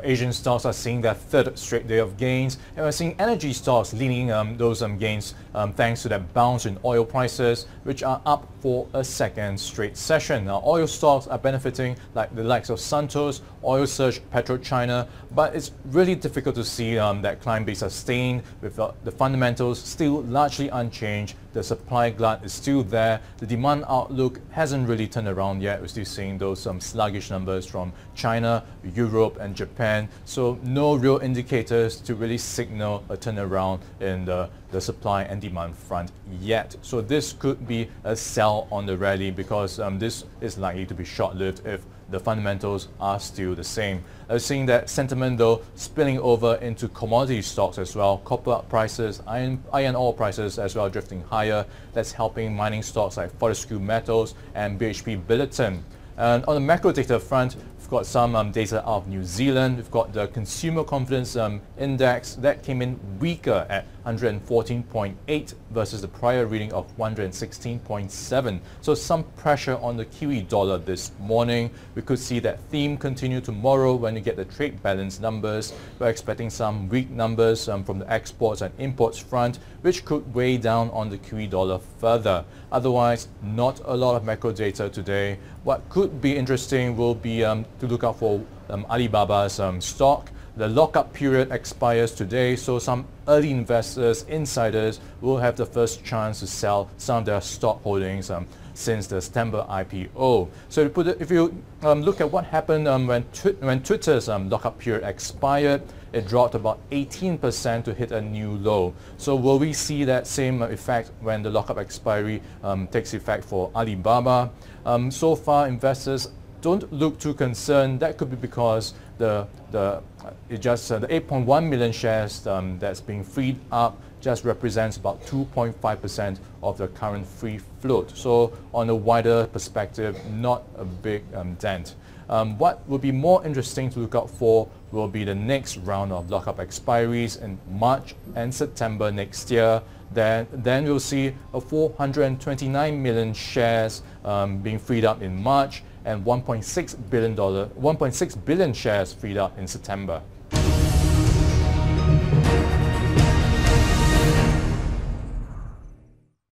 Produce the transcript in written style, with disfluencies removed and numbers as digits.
Asian stocks are seeing their third straight day of gains, and we're seeing energy stocks leading those gains thanks to that bounce in oil prices, which are up for a second straight session. Now, oil stocks are benefiting like the likes of Santos, Oil Search, PetroChina, but it's really difficult to see that climb be sustained with the fundamentals still largely unchanged. The supply glut is still there. The demand outlook hasn't really turned around yet. We're still seeing those sluggish numbers from China, Europe and Japan. So no real indicators to really signal a turnaround in the supply and demand front yet. So this could be a sell on the rally because this is likely to be short-lived if the fundamentals are still the same. Seeing that sentiment though spilling over into commodity stocks as well. Copper prices, iron ore prices as well drifting higher. That's helping mining stocks like Fortescue Metals and BHP Billiton. And on the macro data front, we've got some data out of New Zealand. We've got the consumer confidence index that came in weaker at 114.8 versus the prior reading of 116.7. So some pressure on the Kiwi dollar this morning. We could see that theme continue tomorrow when you get the trade balance numbers. We're expecting some weak numbers from the exports and imports front, which could weigh down on the Kiwi dollar further. Otherwise, not a lot of macro data today. What could be interesting will be to look out for Alibaba's stock. The lockup period expires today, so some early investors, insiders, will have the first chance to sell some of their stock holdings since the September IPO. So if you look at what happened when Twitter's lockup period expired, it dropped about 18% to hit a new low. So will we see that same effect when the lockup expiry takes effect for Alibaba? So far, investors don't look too concerned. That could be because the 8.1 million shares that's being freed up just represents about 2.5% of the current free float. So on a wider perspective, not a big dent. What will be more interesting to look out for will be the next round of lockup expiries in March and September next year. Then we'll see a 429 million shares being freed up in March and $1.6 billion shares freed up in September.